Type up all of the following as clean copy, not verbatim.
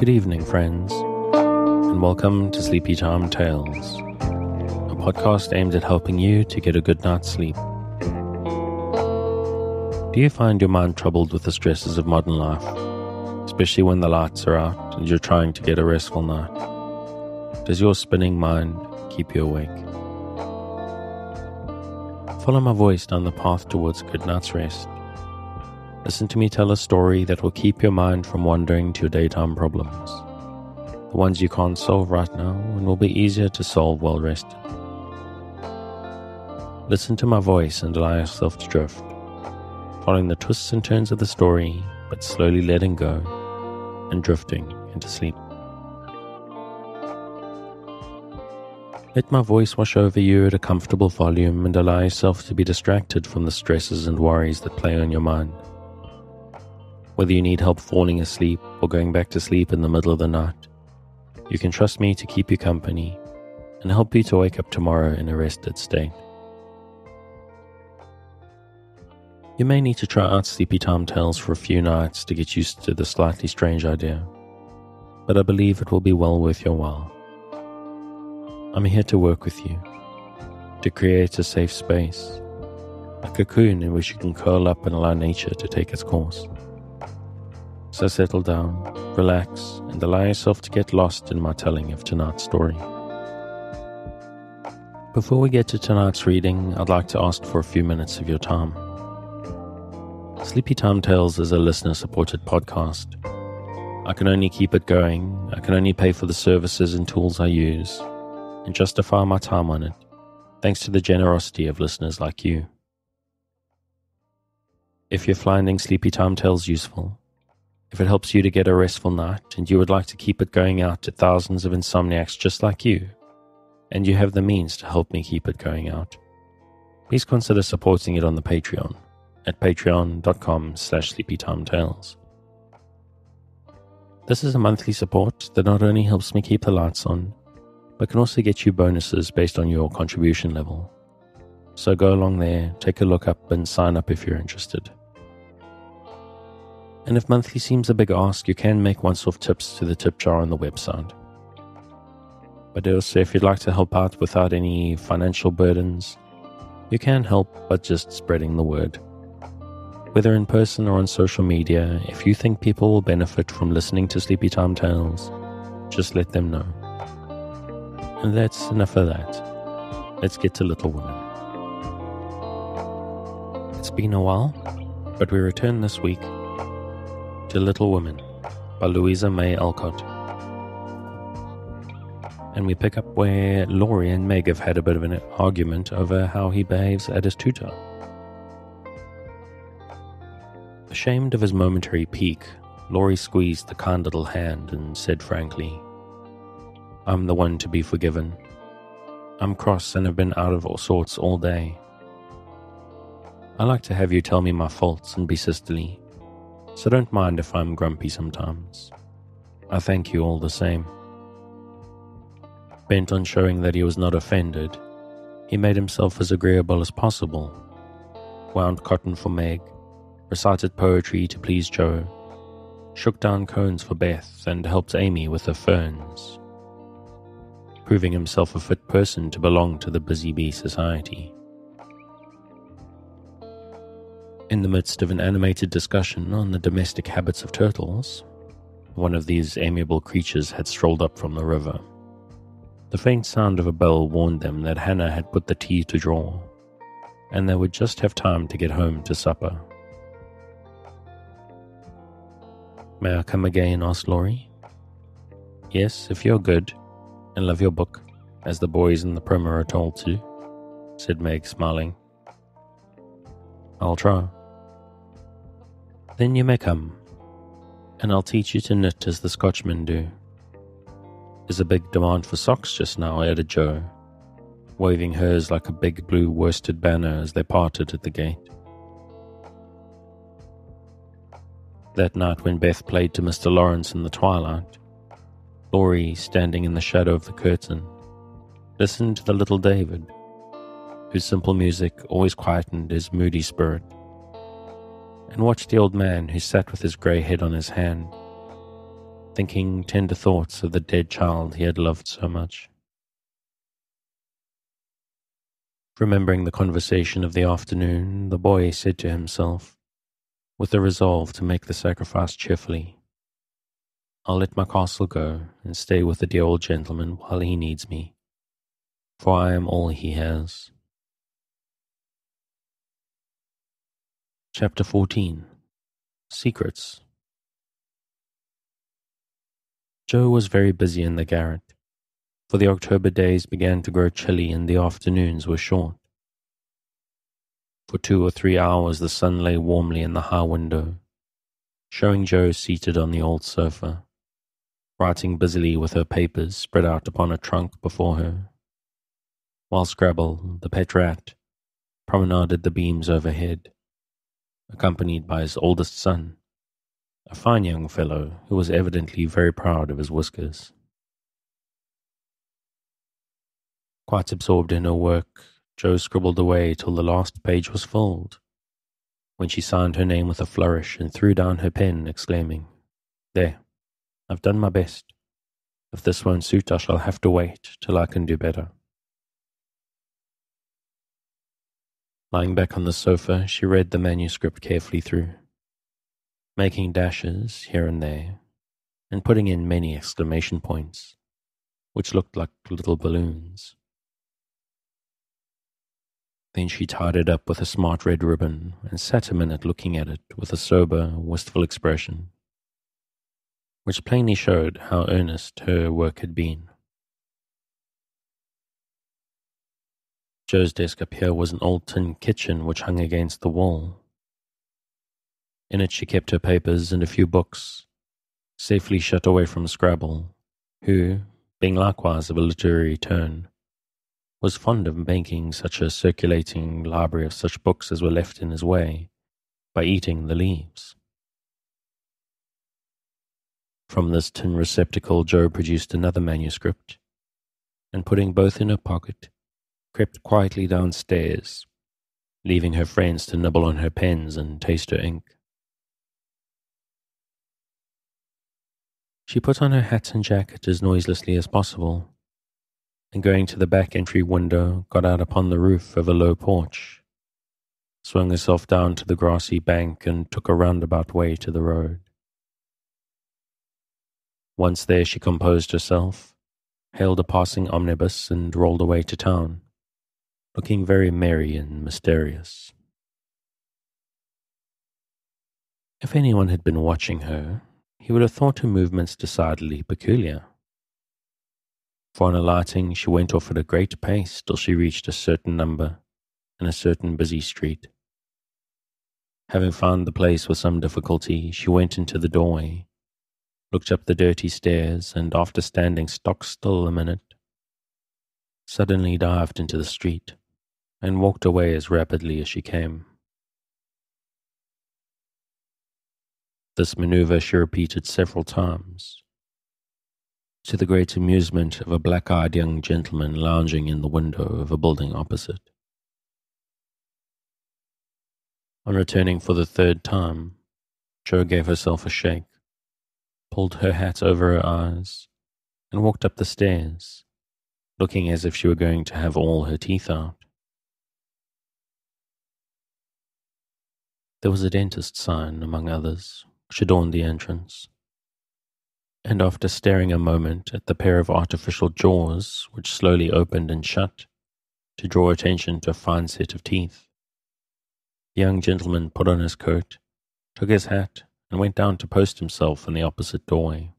Good evening, friends, and welcome to Sleepy Time Tales, a podcast aimed at helping you to get a good night's sleep. Do you find your mind troubled with the stresses of modern life, especially when the lights are out and you're trying to get a restful night? Does your spinning mind keep you awake? Follow my voice down the path towards a good night's rest. Listen to me tell a story that will keep your mind from wandering to your daytime problems, the ones you can't solve right now and will be easier to solve well rested. Listen to my voice and allow yourself to drift, following the twists and turns of the story, but slowly letting go and drifting into sleep. Let my voice wash over you at a comfortable volume and allow yourself to be distracted from the stresses and worries that play on your mind. Whether you need help falling asleep or going back to sleep in the middle of the night, you can trust me to keep you company and help you to wake up tomorrow in a rested state. You may need to try out Sleepy Time Tales for a few nights to get used to the slightly strange idea, but I believe it will be well worth your while. I'm here to work with you, to create a safe space, a cocoon in which you can curl up and allow nature to take its course. So settle down, relax, and allow yourself to get lost in my telling of tonight's story. Before we get to tonight's reading, I'd like to ask for a few minutes of your time. Sleepy Time Tales is a listener-supported podcast. I can only keep it going, I can only pay for the services and tools I use, and justify my time on it, thanks to the generosity of listeners like you. If you're finding Sleepy Time Tales useful, if it helps you to get a restful night and you would like to keep it going out to thousands of insomniacs just like you, and you have the means to help me keep it going out, please consider supporting it on the Patreon at patreon.com/sleepytimetales. This is a monthly support that not only helps me keep the lights on, but can also get you bonuses based on your contribution level. So go along there, take a look up and sign up if you're interested. And if monthly seems a big ask, you can make once-off tips to the tip jar on the website. But also, if you'd like to help out without any financial burdens, you can help by just spreading the word. Whether in person or on social media, if you think people will benefit from listening to Sleepy Time Tales, just let them know. And that's enough of that. Let's get to Little Women. It's been a while, but we return this week to Little Women by Louisa May Alcott. And we pick up where Laurie and Meg have had a bit of an argument over how he behaves at his tutor. Ashamed of his momentary pique, Laurie squeezed the kind little hand and said frankly, "I'm the one to be forgiven. I'm cross and have been out of all sorts all day. I like to have you tell me my faults and be sisterly, so don't mind if I'm grumpy sometimes. I thank you all the same." Bent on showing that he was not offended, he made himself as agreeable as possible, wound cotton for Meg, recited poetry to please Joe, shook down cones for Beth, and helped Amy with her ferns, proving himself a fit person to belong to the busy bee society. In the midst of an animated discussion on the domestic habits of turtles, one of these amiable creatures had strolled up from the river. The faint sound of a bell warned them that Hannah had put the tea to draw, and they would just have time to get home to supper. "May I come again?" asked Laurie. "Yes, if you're good, and love your book, as the boys in the primer are told to," said Meg, smiling. "I'll try." "Then you may come, and I'll teach you to knit as the Scotchmen do. There's a big demand for socks just now," added Joe, waving hers like a big blue worsted banner as they parted at the gate. That night when Beth played to Mr. Lawrence in the twilight, Laurie, standing in the shadow of the curtain, listened to the little David, whose simple music always quietened his moody spirit, and watched the old man who sat with his grey head on his hand, thinking tender thoughts of the dead child he had loved so much. Remembering the conversation of the afternoon, the boy said to himself, with the resolve to make the sacrifice cheerfully, "I'll let my castle go and stay with the dear old gentleman while he needs me, for I am all he has." Chapter 14. Secrets. Joe was very busy in the garret, for the October days began to grow chilly and the afternoons were short. For 2 or 3 hours the sun lay warmly in the high window, showing Joe seated on the old sofa, writing busily with her papers spread out upon a trunk before her, while Scrabble, the pet rat, promenaded the beams overhead, accompanied by his oldest son, a fine young fellow who was evidently very proud of his whiskers. Quite absorbed in her work, Jo scribbled away till the last page was filled, when she signed her name with a flourish and threw down her pen, exclaiming, "There, I've done my best. If this won't suit, I shall have to wait till I can do better." Lying back on the sofa, she read the manuscript carefully through, making dashes here and there, and putting in many exclamation points, which looked like little balloons. Then she tied it up with a smart red ribbon and sat a minute looking at it with a sober, wistful expression, which plainly showed how earnest her work had been. Joe's desk up here was an old tin kitchen which hung against the wall. In it she kept her papers and a few books, safely shut away from Scrabble, who, being likewise of a literary turn, was fond of making such a circulating library of such books as were left in his way by eating the leaves. From this tin receptacle Joe produced another manuscript, and putting both in her pocket, crept quietly downstairs, leaving her friends to nibble on her pens and taste her ink. She put on her hat and jacket as noiselessly as possible, and going to the back entry window, got out upon the roof of a low porch, swung herself down to the grassy bank and took a roundabout way to the road. Once there she composed herself, hailed a passing omnibus and rolled away to town, looking very merry and mysterious. If anyone had been watching her, he would have thought her movements decidedly peculiar. For on alighting, she went off at a great pace till she reached a certain number in a certain busy street. Having found the place with some difficulty, she went into the doorway, looked up the dirty stairs, and after standing stock still a minute, suddenly dived into the street and walked away as rapidly as she came. This maneuver she repeated several times, to the great amusement of a black-eyed young gentleman lounging in the window of a building opposite. On returning for the third time, Jo gave herself a shake, pulled her hat over her eyes, and walked up the stairs, looking as if she were going to have all her teeth out. There was a dentist sign, among others, which adorned the entrance, and after staring a moment at the pair of artificial jaws which slowly opened and shut to draw attention to a fine set of teeth, the young gentleman put on his coat, took his hat, and went down to post himself in the opposite doorway,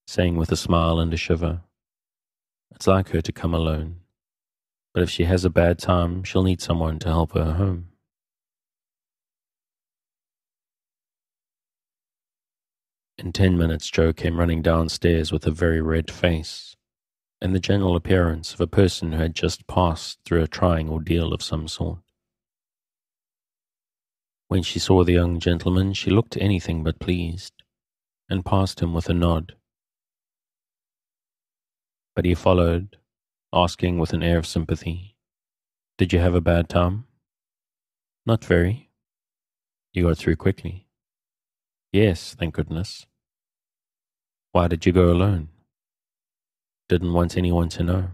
saying with a smile and a shiver, "It's like her to come alone, but if she has a bad time, she'll need someone to help her home." In 10 minutes, Jo came running downstairs with a very red face and the general appearance of a person who had just passed through a trying ordeal of some sort. When she saw the young gentleman, she looked anything but pleased, and passed him with a nod. But he followed, asking with an air of sympathy, "Did you have a bad time?" "Not very." "You got through quickly." "Yes, thank goodness." Why did you go alone? Didn't want anyone to know.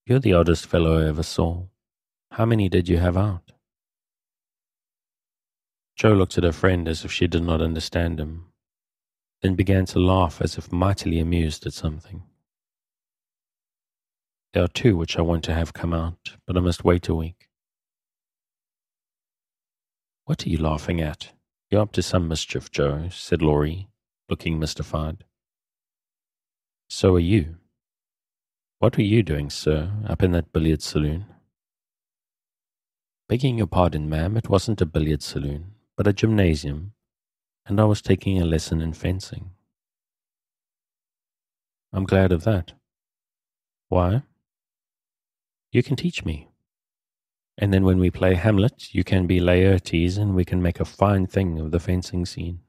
You're the oddest fellow I ever saw. How many did you have out? Jo looked at her friend as if she did not understand him, then began to laugh as if mightily amused at something. There are 2 which I want to have come out, but I must wait a week. What are you laughing at? You're up to some mischief, Jo, said Laurie, looking mystified. So are you. What were you doing, sir, up in that billiard saloon? Begging your pardon, ma'am, it wasn't a billiard saloon, but a gymnasium, and I was taking a lesson in fencing. I'm glad of that. Why? You can teach me. And then when we play Hamlet, you can be Laertes, and we can make a fine thing of the fencing scene.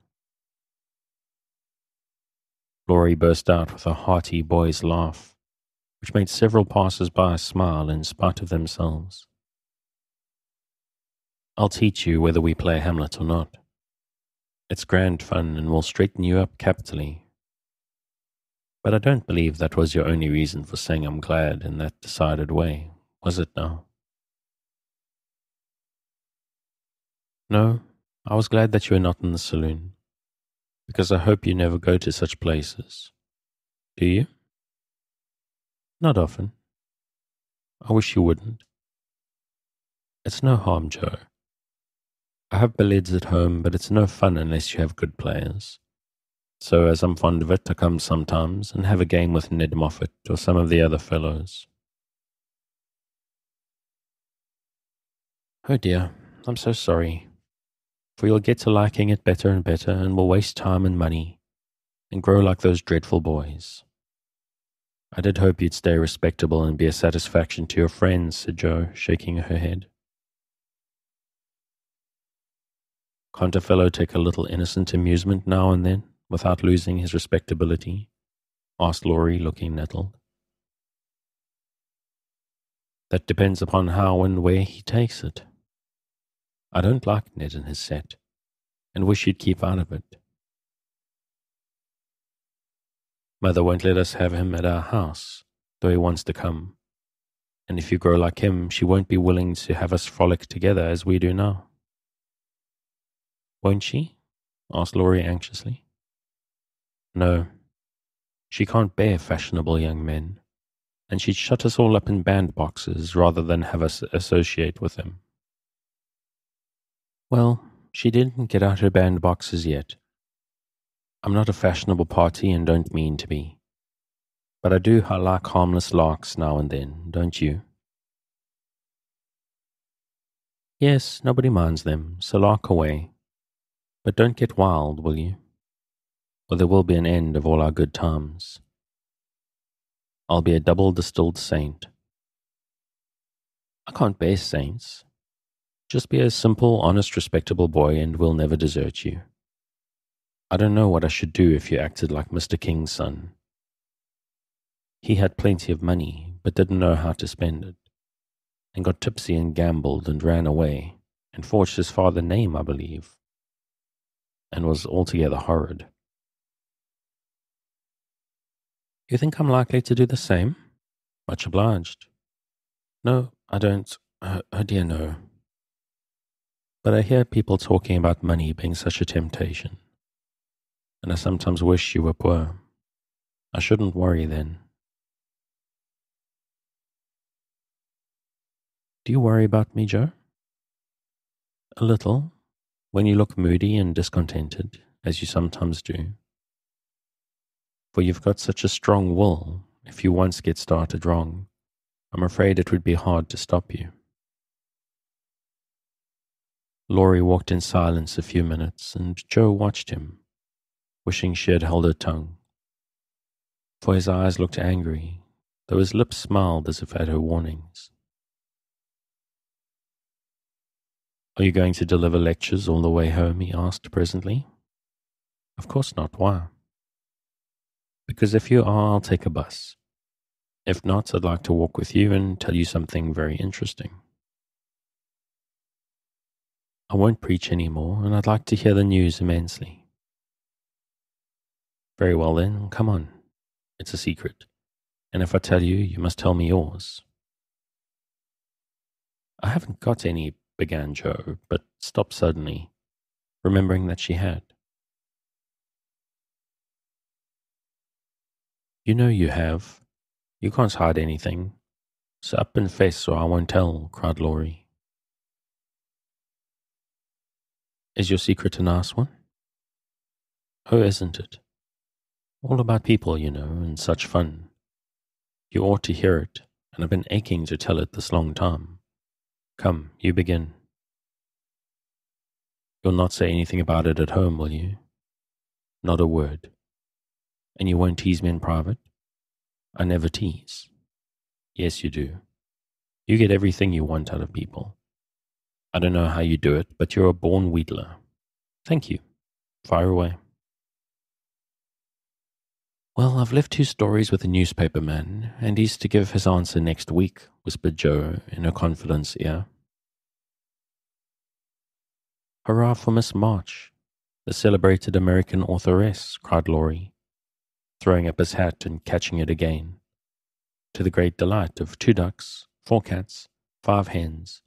Laurie burst out with a hearty boy's laugh, which made several passers-by smile in spite of themselves. I'll teach you whether we play Hamlet or not. It's grand fun and will straighten you up capitally. But I don't believe that was your only reason for saying I'm glad in that decided way, was it now? No, I was glad that you were not in the saloon, because I hope you never go to such places. Do you? Not often. I wish you wouldn't. It's no harm, Jo. I have billiards at home, but it's no fun unless you have good players. So as I'm fond of it, I come sometimes and have a game with Ned Moffat or some of the other fellows. Oh dear, I'm so sorry. For you'll get to liking it better and better, and will waste time and money, and grow like those dreadful boys. I did hope you'd stay respectable and be a satisfaction to your friends, said Jo, shaking her head. Can't a fellow take a little innocent amusement now and then, without losing his respectability? Asked Laurie, looking nettled. That depends upon how and where he takes it. I don't like Ned and his set, and wish he'd keep out of it. Mother won't let us have him at our house, though he wants to come. And if you grow like him, she won't be willing to have us frolic together as we do now. Won't she? Asked Laurie anxiously. No, she can't bear fashionable young men, and she'd shut us all up in bandboxes rather than have us associate with them. Well, she didn't get out her bandboxes yet. I'm not a fashionable party and don't mean to be. But I do like harmless larks now and then, don't you? Yes, nobody minds them, so lark away. But don't get wild, will you? Or there will be an end of all our good times. I'll be a double distilled saint. I can't bear saints. Just be a simple, honest, respectable boy and we'll never desert you. I don't know what I should do if you acted like Mr. King's son. He had plenty of money, but didn't know how to spend it, and got tipsy and gambled and ran away, and forged his father's name, I believe, and was altogether horrid. You think I'm likely to do the same? Much obliged. No, I don't. Oh dear, no. But I hear people talking about money being such a temptation, and I sometimes wish you were poor. I shouldn't worry then. Do you worry about me, Jo? A little, when you look moody and discontented, as you sometimes do. For you've got such a strong will, if you once get started wrong, I'm afraid it would be hard to stop you. Laurie walked in silence a few minutes, and Jo watched him, wishing she had held her tongue. For his eyes looked angry, though his lips smiled as if at her warnings. Are you going to deliver lectures all the way home? He asked presently. Of course not. Why? Because if you are, I'll take a bus. If not, I'd like to walk with you and tell you something very interesting. I won't preach any more, and I'd like to hear the news immensely. Very well then, come on. It's a secret. And if I tell you, you must tell me yours. I haven't got any, began Joe, but stopped suddenly, remembering that she had. You know you have. You can't hide anything. So up and face or I won't tell, cried Laurie. Is your secret a nice one? Oh, isn't it? All about people, you know, and such fun. You ought to hear it, and I've been aching to tell it this long time. Come, you begin. You'll not say anything about it at home, will you? Not a word. And you won't tease me in private? I never tease. Yes, you do. You get everything you want out of people. I don't know how you do it, but you're a born wheedler. Thank you. Fire away. Well, I've left 2 stories with a newspaper man, and he's to give his answer next week, whispered Joe in her confidence ear. Hurrah for Miss March, the celebrated American authoress, cried Laurie, throwing up his hat and catching it again, to the great delight of 2 ducks, 4 cats, 5 hens,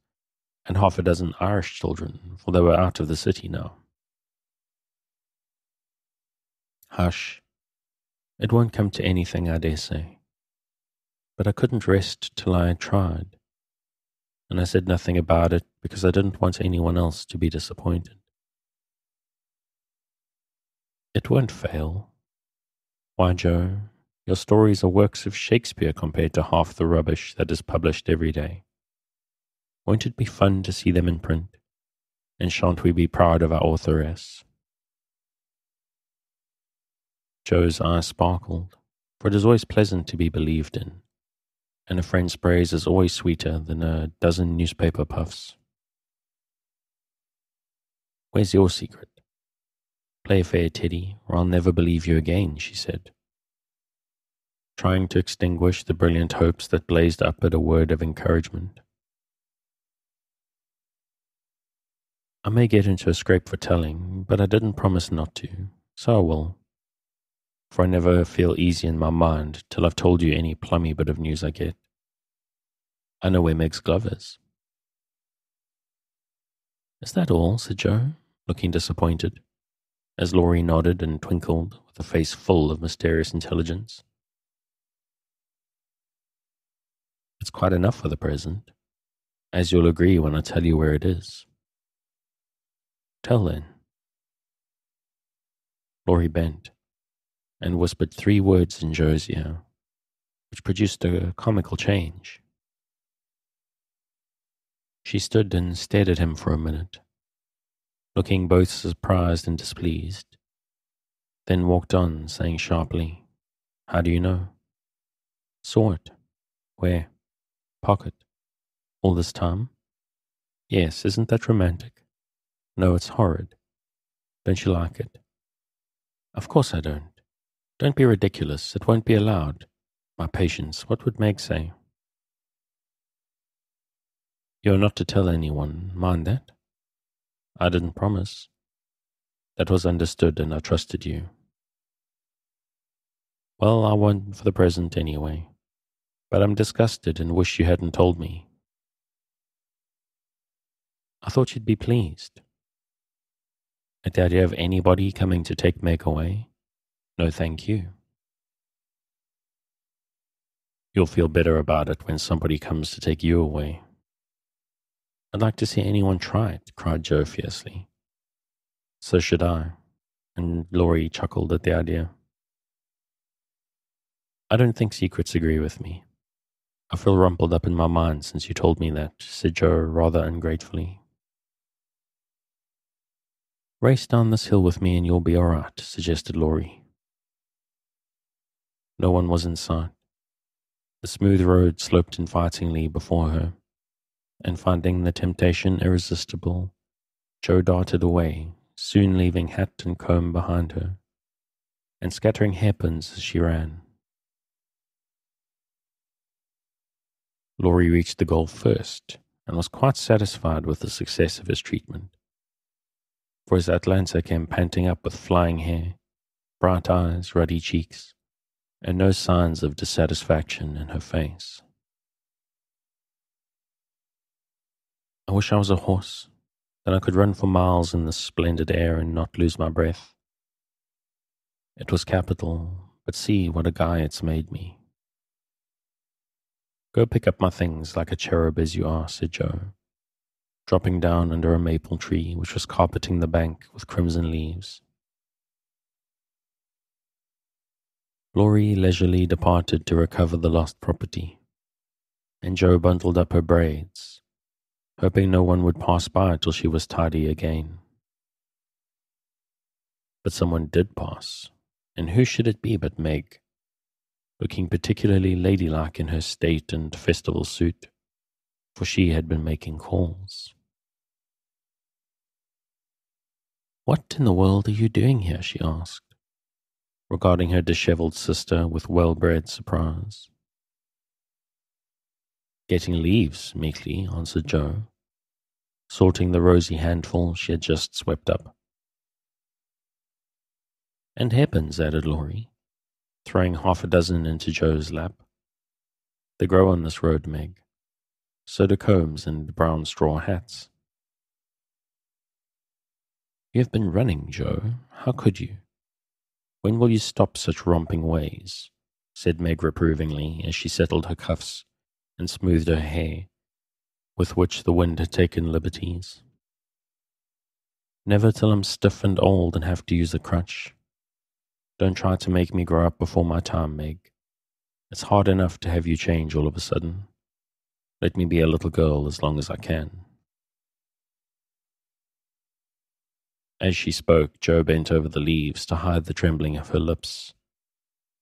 and half a dozen Irish children, for they were out of the city now. Hush. It won't come to anything, I dare say. But I couldn't rest till I had tried, and I said nothing about it because I didn't want anyone else to be disappointed. It won't fail. Why, Joe, your stories are works of Shakespeare compared to half the rubbish that is published every day. Won't it be fun to see them in print? And shan't we be proud of our authoress? Joe's eyes sparkled, for it is always pleasant to be believed in, and a friend's praise is always sweeter than a dozen newspaper puffs. Where's your secret? Play fair, Teddy, or I'll never believe you again, she said, trying to extinguish the brilliant hopes that blazed up at a word of encouragement. I may get into a scrape for telling, but I didn't promise not to, so I will. For I never feel easy in my mind till I've told you any plummy bit of news I get. I know where Meg's glove is. Is that all? Said Joe, looking disappointed, as Laurie nodded and twinkled with a face full of mysterious intelligence. It's quite enough for the present, as you'll agree when I tell you where it is. Tell then. Laurie bent and whispered 3 words in Joe's ear, which produced a comical change. She stood and stared at him for a minute, looking both surprised and displeased, then walked on, saying sharply, How do you know? Saw it. Where? Pocket. All this time? Yes, isn't that romantic? No, it's horrid. Don't you like it? Of course I don't. Don't be ridiculous. It won't be allowed. My patience, what would Meg say? You're not to tell anyone, mind that. I didn't promise. That was understood and I trusted you. Well, I won't for the present anyway. But I'm disgusted and wish you hadn't told me. I thought you'd be pleased. At the idea of anybody coming to take Meg away? No, thank you. You'll feel better about it when somebody comes to take you away. I'd like to see anyone try it, cried Joe fiercely. So should I, and Laurie chuckled at the idea. I don't think secrets agree with me. I feel rumpled up in my mind since you told me that, said Joe rather ungratefully. Race down this hill with me and you'll be all right, suggested Laurie. No one was in sight. The smooth road sloped invitingly before her, and finding the temptation irresistible, Joe darted away, soon leaving hat and comb behind her, and scattering hairpins as she ran. Laurie reached the goal first, and was quite satisfied with the success of his treatment. For as Atlanta came panting up with flying hair, bright eyes, ruddy cheeks, and no signs of dissatisfaction in her face. I wish I was a horse, then I could run for miles in this splendid air and not lose my breath. It was capital, but see what a guy it's made me. Go pick up my things like a cherub as you are, said Joe, dropping down under a maple tree which was carpeting the bank with crimson leaves. Laurie leisurely departed to recover the lost property, and Joe bundled up her braids, hoping no one would pass by till she was tidy again. But someone did pass, and who should it be but Meg, looking particularly ladylike in her state and festival suit, for she had been making calls. "What in the world are you doing here?" she asked, regarding her dishevelled sister with well-bred surprise. "Getting leaves," meekly answered Joe, sorting the rosy handful she had just swept up. "And hairpins," added Laurie, throwing half a dozen into Joe's lap. "They grow on this road, Meg. So do combs and brown straw hats." "You have been running, Joe. How could you? When will you stop such romping ways?" said Meg reprovingly as she settled her cuffs and smoothed her hair, with which the wind had taken liberties. "Never till I'm stiff and old and have to use a crutch. Don't try to make me grow up before my time, Meg. It's hard enough to have you change all of a sudden. Let me be a little girl as long as I can." As she spoke, Joe bent over the leaves to hide the trembling of her lips,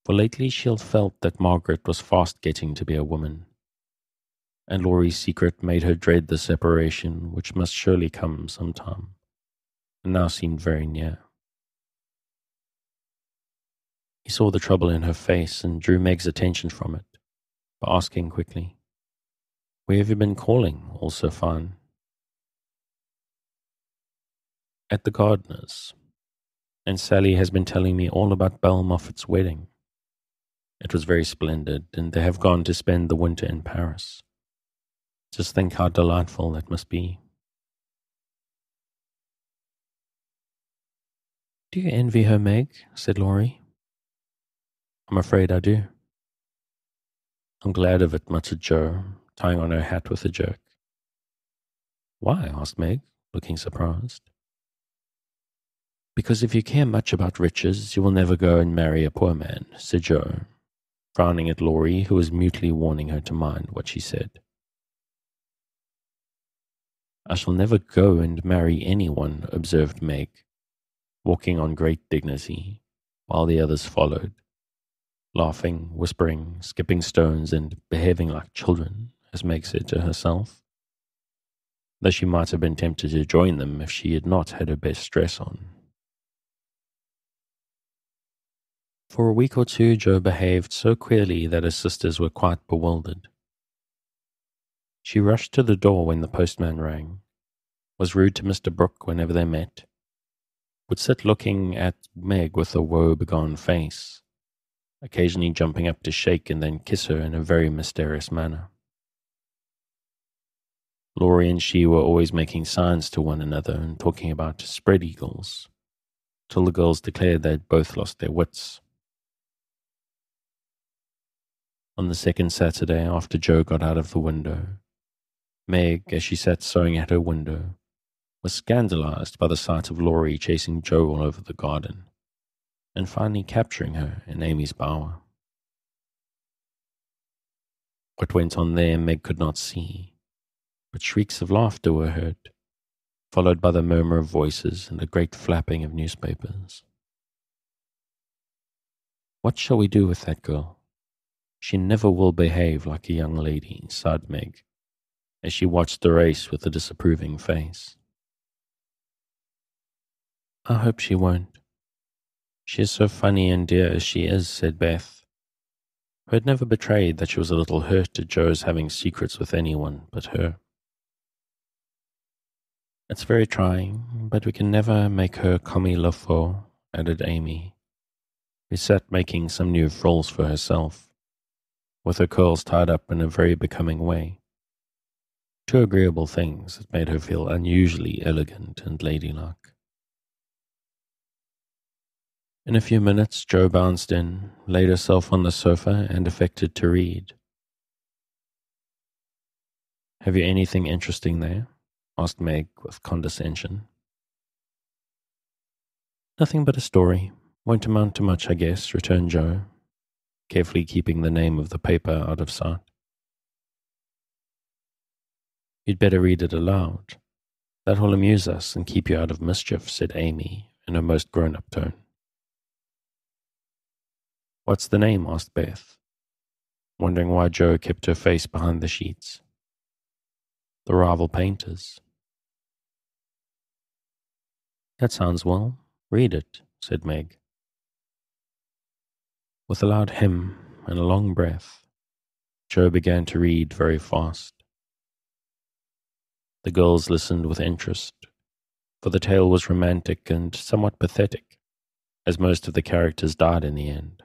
for lately she had felt that Margaret was fast getting to be a woman, and Laurie's secret made her dread the separation which must surely come sometime, and now seemed very near. He saw the trouble in her face and drew Meg's attention from it by asking quickly, "Where have you been calling, all so fine?" "At the gardener's, and Sally has been telling me all about Belle Moffat's wedding. It was very splendid, and they have gone to spend the winter in Paris. Just think how delightful that must be." "Do you envy her, Meg?" said Laurie. "I'm afraid I do." "I'm glad of it," muttered Joe, tying on her hat with a jerk. "Why?" asked Meg, looking surprised. "Because if you care much about riches, you will never go and marry a poor man," said Joe, frowning at Laurie, who was mutely warning her to mind what she said. "I shall never go and marry anyone," observed Meg, walking on great dignity, while the others followed, laughing, whispering, skipping stones, and behaving like children, as Meg said to herself, though she might have been tempted to join them if she had not had her best dress on. For a week or two, Joe behaved so queerly that her sisters were quite bewildered. She rushed to the door when the postman rang, was rude to Mr. Brooke whenever they met, would sit looking at Meg with a woe-begone face, occasionally jumping up to shake and then kiss her in a very mysterious manner. Laurie and she were always making signs to one another and talking about spread eagles, till the girls declared they had both lost their wits. On the second Saturday after Joe got out of the window, Meg, as she sat sewing at her window, was scandalized by the sight of Laurie chasing Joe all over the garden, and finally capturing her in Amy's bower. What went on there Meg could not see, but shrieks of laughter were heard, followed by the murmur of voices and a great flapping of newspapers. "What shall we do with that girl? She never will behave like a young lady," sighed Meg, as she watched the race with a disapproving face. "I hope she won't. She is so funny and dear as she is," said Beth, who had never betrayed that she was a little hurt at Joe's having secrets with anyone but her. "It's very trying, but we can never make her comme il le faut," added Amy, who sat making some new frills for herself, with her curls tied up in a very becoming way. Two agreeable things that made her feel unusually elegant and ladylike. In a few minutes, Jo bounced in, laid herself on the sofa, and affected to read. "Have you anything interesting there?" asked Meg with condescension. "Nothing but a story. Won't amount to much, I guess," returned Jo, carefully keeping the name of the paper out of sight. "You'd better read it aloud. That will amuse us and keep you out of mischief," said Amy in her most grown-up tone. "What's the name?" asked Beth, wondering why Jo kept her face behind the sheets. "The Rival Painters." "That sounds well. Read it," said Meg. With a loud hem and a long breath, Jo began to read very fast. The girls listened with interest, for the tale was romantic and somewhat pathetic, as most of the characters died in the end.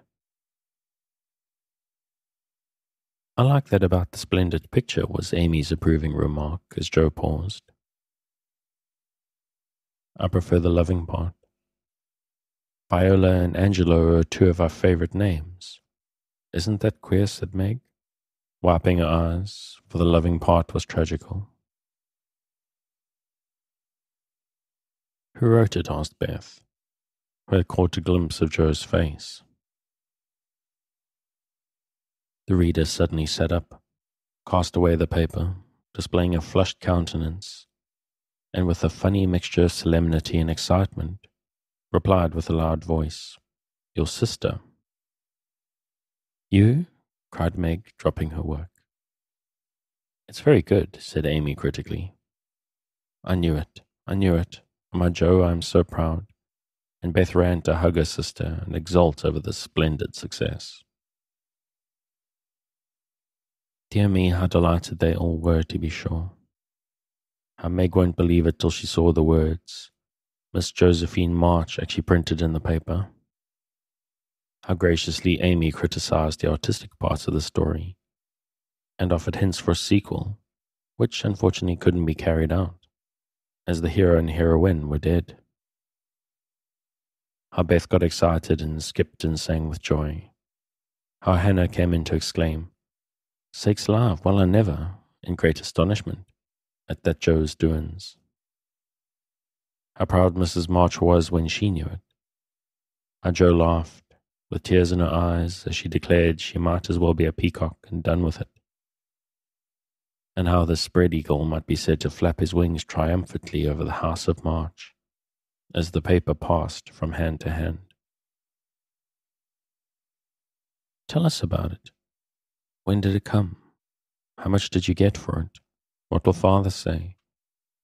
"I like that about the splendid picture," was Amy's approving remark as Jo paused. "I prefer the loving part. Viola and Angelo are two of our favorite names. Isn't that queer?" said Meg, wiping her eyes, for the loving part was tragical. "Who wrote it?" asked Beth, who had caught a glimpse of Jo's face. The reader suddenly sat up, cast away the paper, displaying a flushed countenance, and with a funny mixture of solemnity and excitement, replied with a loud voice, "Your sister." "You?" cried Meg, dropping her work. "It's very good," said Amy critically. I knew it. My Jo, I'm so proud." And Beth ran to hug her sister and exult over this splendid success. Dear me, how delighted they all were, to be sure. How Meg won't believe it till she saw the words Miss Josephine March actually printed in the paper. How graciously Amy criticized the artistic parts of the story and offered hints for a sequel, which unfortunately couldn't be carried out, as the hero and heroine were dead. How Beth got excited and skipped and sang with joy. How Hannah came in to exclaim, "Sakes alive, well I never," in great astonishment at that Jo's doings. How proud Mrs. March was when she knew it. How Jo laughed, with tears in her eyes, as she declared she might as well be a peacock and done with it. And how the spread eagle might be said to flap his wings triumphantly over the house of March, as the paper passed from hand to hand. "Tell us about it. When did it come? How much did you get for it? What will father say?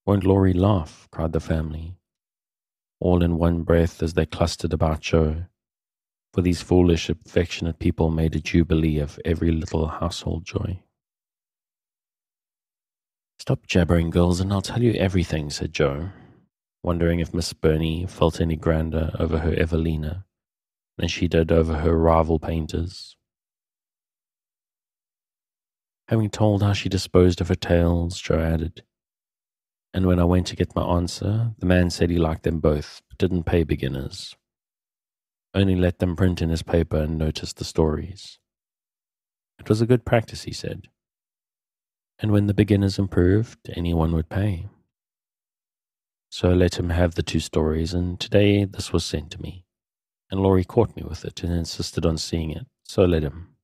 Won't Laurie laugh?" cried the family, all in one breath as they clustered about Jo, for these foolish, affectionate people made a jubilee of every little household joy. "Stop jabbering, girls, and I'll tell you everything," said Jo, wondering if Miss Burney felt any grander over her Evelina than she did over her rival painters. Having told how she disposed of her tales, Jo added, "And when I went to get my answer, the man said he liked them both, but didn't pay beginners. Only let them print in his paper and notice the stories. It was a good practice, he said. And when the beginners improved, anyone would pay. So I let him have the 2 stories, and today this was sent to me. And Laurie caught me with it and insisted on seeing it, so I let him.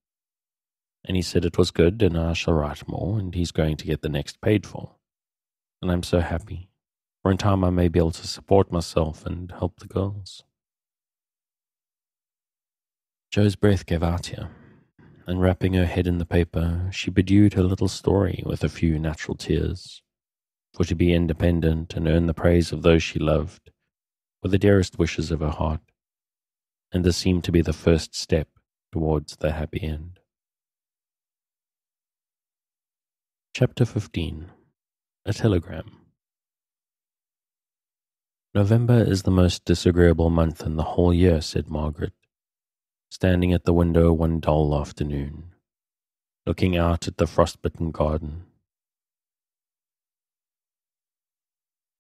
And he said it was good, and I shall write more, and he's going to get the next paid for. And I'm so happy, for in time I may be able to support myself and help the girls." Jo's breath gave out here, and wrapping her head in the paper, she bedewed her little story with a few natural tears. For to be independent and earn the praise of those she loved were the dearest wishes of her heart, and this seemed to be the first step towards the happy end. Chapter 15. A Telegram. "November is the most disagreeable month in the whole year," said Margaret, standing at the window one dull afternoon, looking out at the frostbitten garden.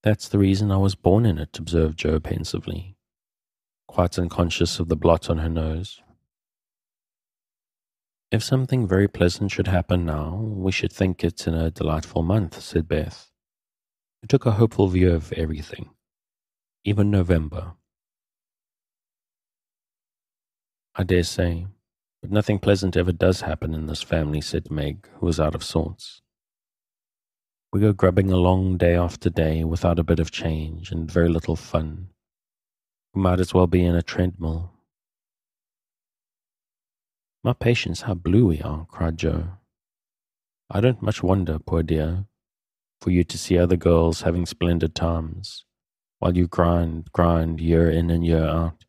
That's the reason I was born in it, observed Jo pensively, quite unconscious of the blot on her nose. If something very pleasant should happen now, we should think it in a delightful month, said Beth, who took a hopeful view of everything, even November. I dare say, but nothing pleasant ever does happen in this family, said Meg, who was out of sorts. We go grubbing along day after day without a bit of change and very little fun. We might as well be in a treadmill. My patience, how blue we are, cried Jo. I don't much wonder, poor dear, for you to see other girls having splendid times, while you grind year in and year out.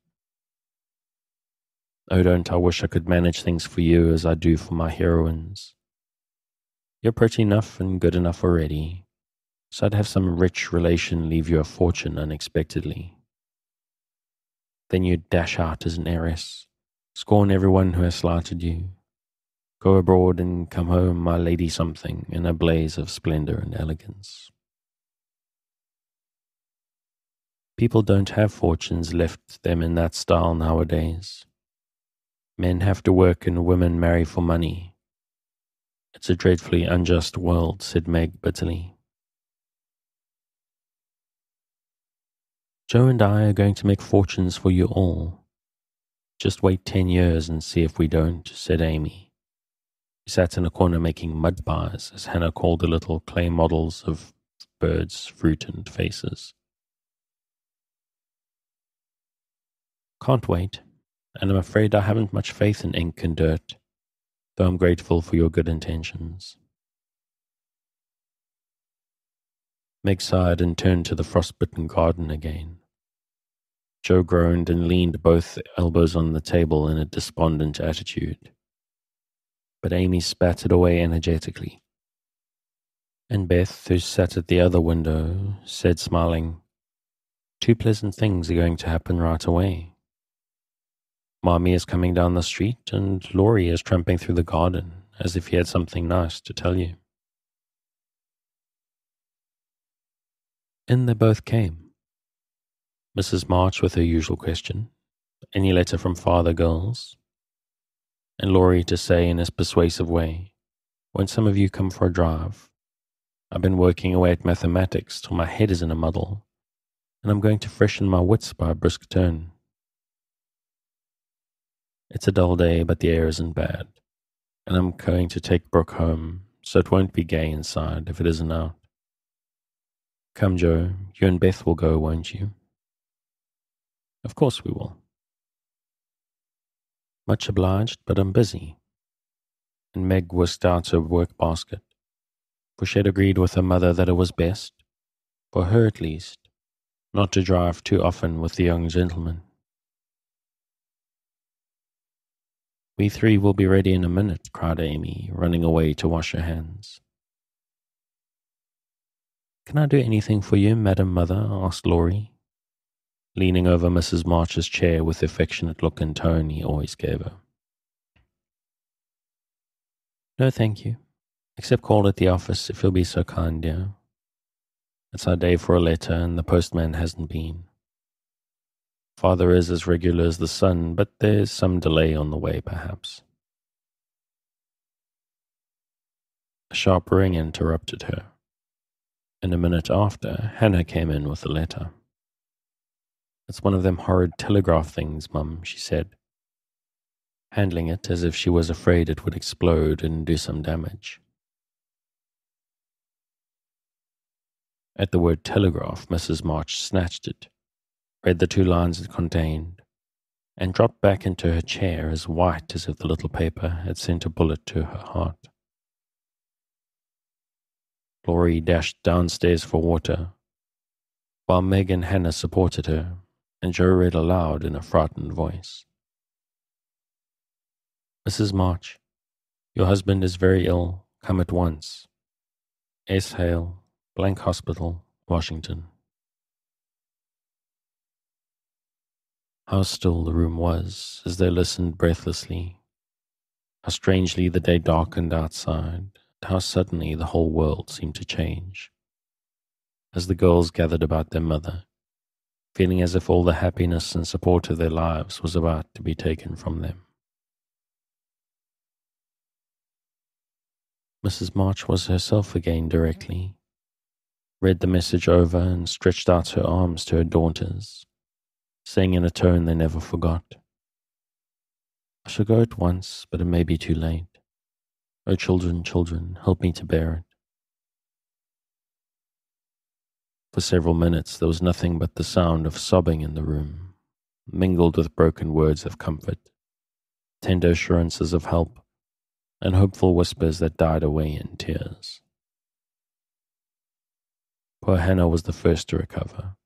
Oh, don't I wish I could manage things for you as I do for my heroines. You're pretty enough and good enough already, so I'd have some rich relation leave you a fortune unexpectedly. Then you'd dash out as an heiress, scorn everyone who has slighted you, go abroad and come home my lady something in a blaze of splendor and elegance. People don't have fortunes left them in that style nowadays. Men have to work and women marry for money. It's a dreadfully unjust world, said Meg bitterly. Jo and I are going to make fortunes for you all. Just wait 10 years and see if we don't, said Amy. She sat in a corner making mud pies, as Hannah called the little clay models of birds, fruit, and faces. Can't wait, and I'm afraid I haven't much faith in ink and dirt, though I'm grateful for your good intentions. Meg sighed and turned to the frostbitten garden again. Jo groaned and leaned both elbows on the table in a despondent attitude. But Amy spat it away energetically. And Beth, who sat at the other window, said smiling, "Two pleasant things are going to happen right away. Mommy is coming down the street and Laurie is tramping through the garden as if he had something nice to tell you." In they both came. Mrs. March with her usual question, "Any letter from father, girls?" And Laurie to say in his persuasive way, "Won't some of you come for a drive? I've been working away at mathematics till my head is in a muddle, and I'm going to freshen my wits by a brisk turn. It's a dull day, but the air isn't bad, and I'm going to take Brooke home, so it won't be gay inside if it isn't out. Come, Jo, you and Beth will go, won't you?" "Of course we will." "Much obliged, but I'm busy." And Meg whisked out her work basket, for she had agreed with her mother that it was best, for her at least, not to drive too often with the young gentleman. "We three will be ready in a minute," cried Amy, running away to wash her hands. "Can I do anything for you, Madam Mother?" asked Laurie, leaning over Mrs. March's chair with the affectionate look and tone he always gave her. "No, thank you, except call at the office if you'll be so kind, dear. It's our day for a letter, and the postman hasn't been. Father is as regular as the sun, but there's some delay on the way, perhaps." A sharp ring interrupted her, and a minute after, Hannah came in with a letter. "It's one of them horrid telegraph things, Mum," she said, handling it as if she was afraid it would explode and do some damage. At the word telegraph, Mrs. March snatched it, read the 2 lines it contained, and dropped back into her chair as white as if the little paper had sent a bullet to her heart. Laurie dashed downstairs for water, while Meg and Hannah supported her, and Jo read aloud in a frightened voice. "Mrs. March, your husband is very ill. Come at once. S. Hale, Blank Hospital, Washington." How still the room was as they listened breathlessly. How strangely the day darkened outside, and how suddenly the whole world seemed to change. As the girls gathered about their mother, feeling as if all the happiness and support of their lives was about to be taken from them. Mrs. March was herself again directly, read the message over and stretched out her arms to her daughters, saying in a tone they never forgot, "I shall go at once, but it may be too late. Oh, children, children, help me to bear it." For several minutes there was nothing but the sound of sobbing in the room, mingled with broken words of comfort, tender assurances of help, and hopeful whispers that died away in tears. Poor Hannah was the first to recover,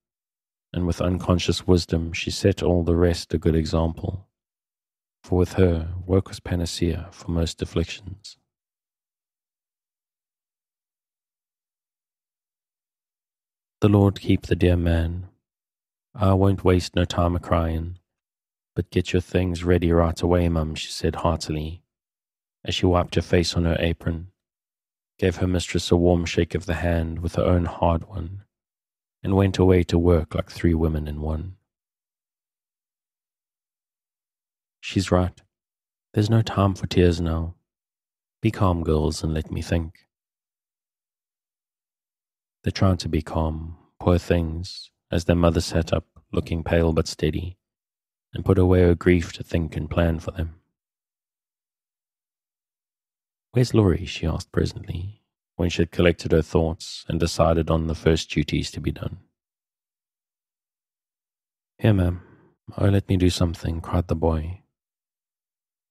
and with unconscious wisdom she set all the rest a good example, for with her work was panacea for most afflictions. "The Lord keep the dear man. I won't waste no time a-crying, but get your things ready right away, Mum," she said heartily, as she wiped her face on her apron, gave her mistress a warm shake of the hand with her own hard one, and went away to work like 3 women in one. "She's right. There's no time for tears now. Be calm, girls, and let me think." They tried to be calm, poor things, as their mother sat up, looking pale but steady, and put away her grief to think and plan for them. "Where's Laurie?" she asked presently, when she had collected her thoughts and decided on the first duties to be done. "Here, ma'am. Oh, let me do something," cried the boy,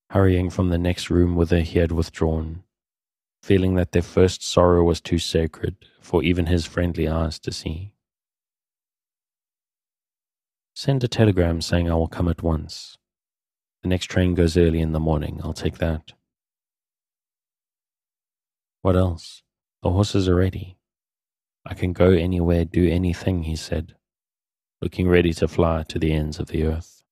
hurrying from the next room whither he had withdrawn, feeling that their first sorrow was too sacred for even his friendly eyes to see. "Send a telegram saying I will come at once. The next train goes early in the morning. I'll take that." "What else? The horses are ready. I can go anywhere, do anything," he said, looking ready to fly to the ends of the earth.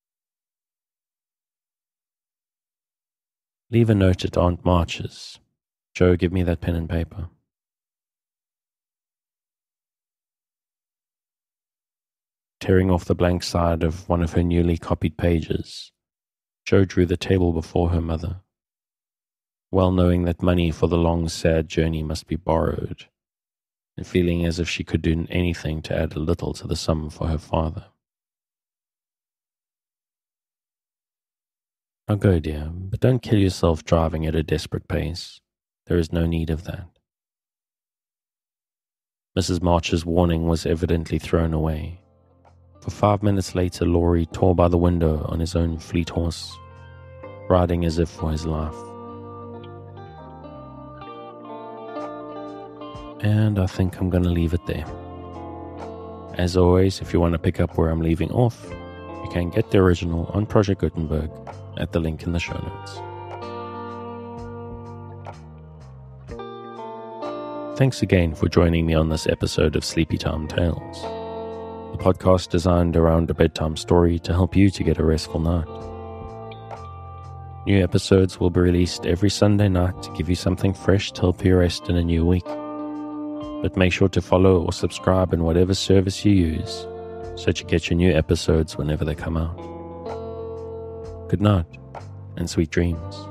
"Leave a note at Aunt March's. Joe, give me that pen and paper." Tearing off the blank side of one of her newly copied pages, Jo drew the table before her mother, well knowing that money for the long, sad journey must be borrowed, and feeling as if she could do anything to add a little to the sum for her father. "Now go, dear, but don't kill yourself driving at a desperate pace. There is no need of that." Mrs. March's warning was evidently thrown away, for 5 minutes later Laurie tore by the window on his own fleet horse, riding as if for his life. And I think I'm going to leave it there. As always, if you want to pick up where I'm leaving off, you can get the original on Project Gutenberg at the link in the show notes. Thanks again for joining me on this episode of Sleepy Time Tales, the podcast designed around a bedtime story to help you to get a restful night. New episodes will be released every Sunday night to give you something fresh to help you rest in a new week. But make sure to follow or subscribe in whatever service you use so that you get your new episodes whenever they come out. Good night and sweet dreams.